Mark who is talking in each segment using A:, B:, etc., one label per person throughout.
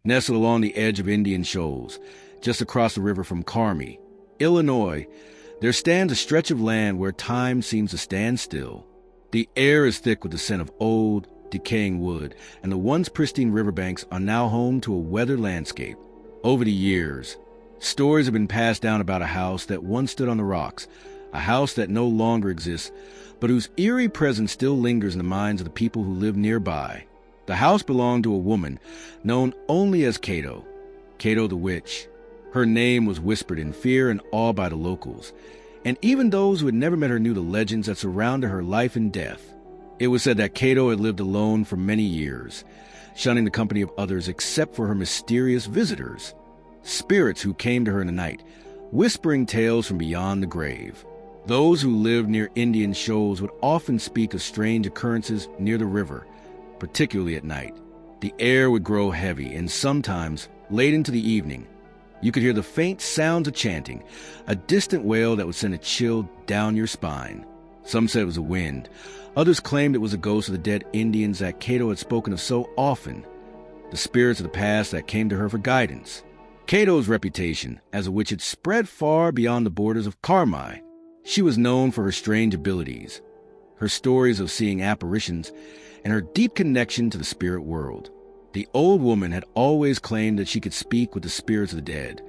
A: Nestled along the edge of Indian Shoals, just across the river from Carmi, Illinois, there stands a stretch of land where time seems to stand still. The air is thick with the scent of old, decaying wood, and the once pristine riverbanks are now home to a weathered landscape. Over the years, stories have been passed down about a house that once stood on the rocks, a house that no longer exists, but whose eerie presence still lingers in the minds of the people who live nearby. The house belonged to a woman known only as Cato the Witch. Her name was whispered in fear and awe by the locals, and even those who had never met her knew the legends that surrounded her life and death. It was said that Cato had lived alone for many years, shunning the company of others except for her mysterious visitors, spirits who came to her in the night, whispering tales from beyond the grave. Those who lived near Indian Shoals would often speak of strange occurrences near the river, particularly at night. The air would grow heavy, and sometimes, late into the evening, you could hear the faint sounds of chanting, a distant wail that would send a chill down your spine. Some said it was a wind. Others claimed it was a ghost of the dead Indians that Cato had spoken of so often, the spirits of the past that came to her for guidance. Cato's reputation as a witch had spread far beyond the borders of Carmi. She was known for her strange abilities, her stories of seeing apparitions, and her deep connection to the spirit world. The old woman had always claimed that she could speak with the spirits of the dead,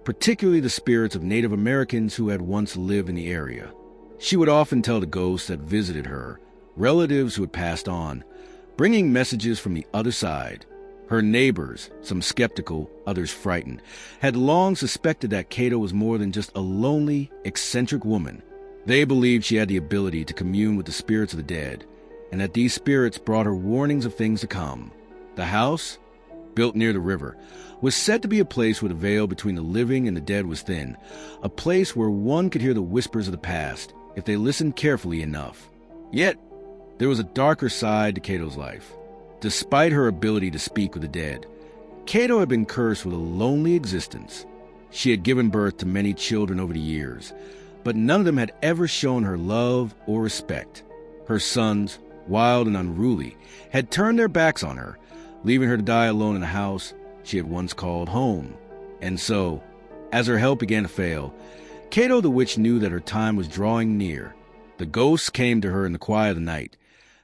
A: particularly the spirits of Native Americans who had once lived in the area. She would often tell the ghosts that visited her, relatives who had passed on, bringing messages from the other side. Her neighbors, some skeptical, others frightened, had long suspected that Cato was more than just a lonely, eccentric woman. They believed she had the ability to commune with the spirits of the dead, and that these spirits brought her warnings of things to come. The house, built near the river, was said to be a place where the veil between the living and the dead was thin, a place where one could hear the whispers of the past if they listened carefully enough. Yet, there was a darker side to Cato's life. Despite her ability to speak with the dead, Cato had been cursed with a lonely existence. She had given birth to many children over the years, but none of them had ever shown her love or respect. Her sons, wild and unruly, had turned their backs on her, leaving her to die alone in a house she had once called home. And so, as her health began to fail, Cato the Witch knew that her time was drawing near. The ghosts came to her in the quiet of the night,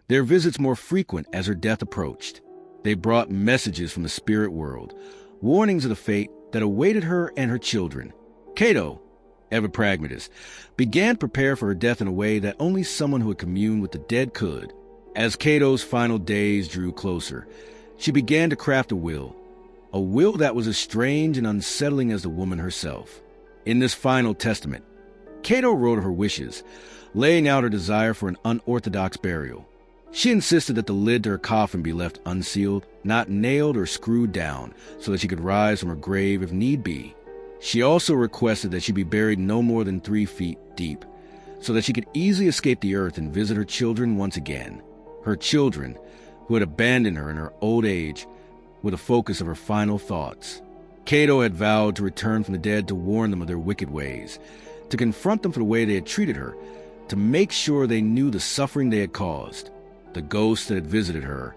A: their visits more frequent as her death approached. They brought messages from the spirit world, warnings of the fate that awaited her and her children. Cato, ever pragmatist, began to prepare for her death in a way that only someone who had communed with the dead could. As Cato's final days drew closer, she began to craft a will that was as strange and unsettling as the woman herself. In this final testament, Cato wrote her wishes, laying out her desire for an unorthodox burial. She insisted that the lid to her coffin be left unsealed, not nailed or screwed down, so that she could rise from her grave if need be. She also requested that she be buried no more than 3 feet deep, so that she could easily escape the earth and visit her children once again. Her children, who had abandoned her in her old age, were the focus of her final thoughts. Cato had vowed to return from the dead to warn them of their wicked ways, to confront them for the way they had treated her, to make sure they knew the suffering they had caused. The ghosts that had visited her,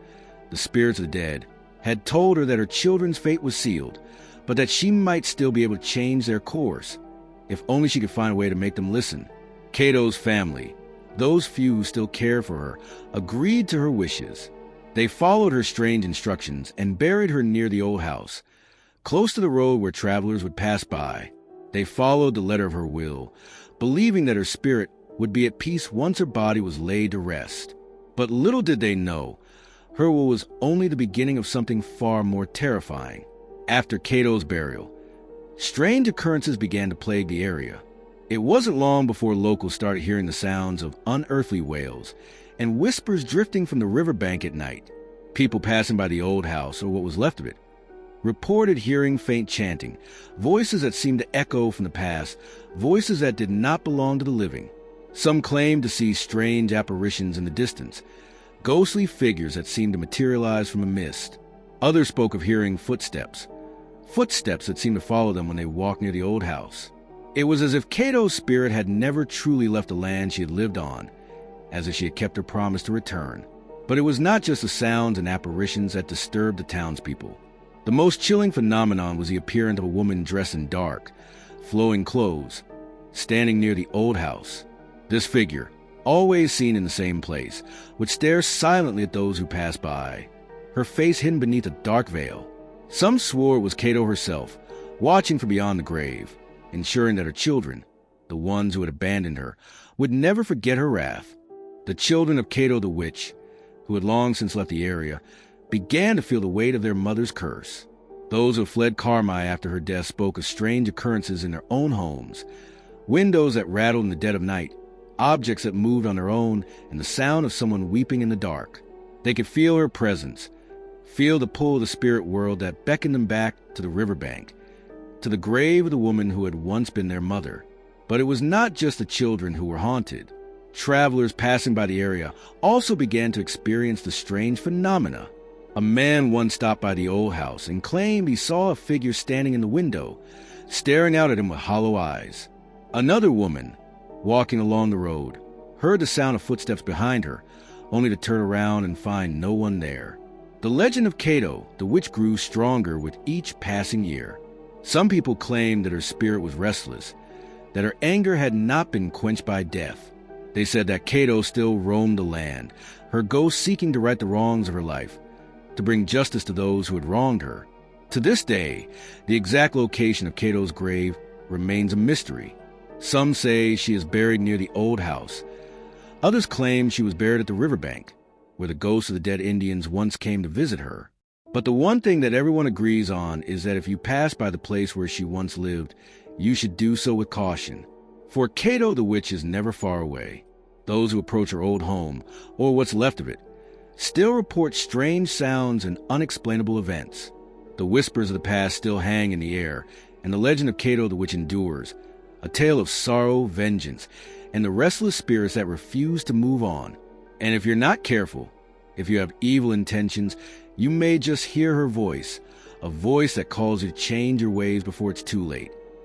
A: the spirits of the dead, had told her that her children's fate was sealed, but that she might still be able to change their course, if only she could find a way to make them listen. Cato's family, those few who still cared for her, agreed to her wishes. They followed her strange instructions and buried her near the old house, close to the road where travelers would pass by. They followed the letter of her will, believing that her spirit would be at peace once her body was laid to rest. But little did they know, her will was only the beginning of something far more terrifying. After Cato's burial, strange occurrences began to plague the area. It wasn't long before locals started hearing the sounds of unearthly wails and whispers drifting from the riverbank at night. People passing by the old house, or what was left of it, reported hearing faint chanting, voices that seemed to echo from the past, voices that did not belong to the living. Some claimed to see strange apparitions in the distance, ghostly figures that seemed to materialize from a mist. Others spoke of hearing footsteps that seemed to follow them when they walked near the old house. It was as if Cato's spirit had never truly left the land she had lived on, as if she had kept her promise to return. But it was not just the sounds and apparitions that disturbed the townspeople. The most chilling phenomenon was the appearance of a woman dressed in dark, flowing clothes, standing near the old house. This figure, always seen in the same place, would stare silently at those who passed by, her face hidden beneath a dark veil. Some swore it was Cato herself, watching from beyond the grave, ensuring that her children, the ones who had abandoned her, would never forget her wrath. The children of Cato the Witch, who had long since left the area, began to feel the weight of their mother's curse. Those who fled Carmi after her death spoke of strange occurrences in their own homes, windows that rattled in the dead of night, objects that moved on their own, and the sound of someone weeping in the dark. They could feel her presence, feel the pull of the spirit world that beckoned them back to the riverbank, to the grave of the woman who had once been their mother. But it was not just the children who were haunted. Travelers passing by the area also began to experience the strange phenomena. A man once stopped by the old house and claimed he saw a figure standing in the window, staring out at him with hollow eyes. Another woman, walking along the road, heard the sound of footsteps behind her, only to turn around and find no one there. The legend of Cato the Witch grew stronger with each passing year. Some people claimed that her spirit was restless, that her anger had not been quenched by death. They said that Cato still roamed the land, her ghost seeking to right the wrongs of her life, to bring justice to those who had wronged her. To this day, the exact location of Cato's grave remains a mystery. Some say she is buried near the old house. Others claim she was buried at the riverbank, where the ghosts of the dead Indians once came to visit her. But the one thing that everyone agrees on is that if you pass by the place where she once lived, you should do so with caution. For Cato the Witch is never far away. Those who approach her old home, or what's left of it, still report strange sounds and unexplainable events. The whispers of the past still hang in the air, and the legend of Cato the Witch endures, a tale of sorrow, vengeance, and the restless spirits that refuse to move on. And if you're not careful, if you have evil intentions, you may just hear her voice, a voice that calls you to change your ways before it's too late.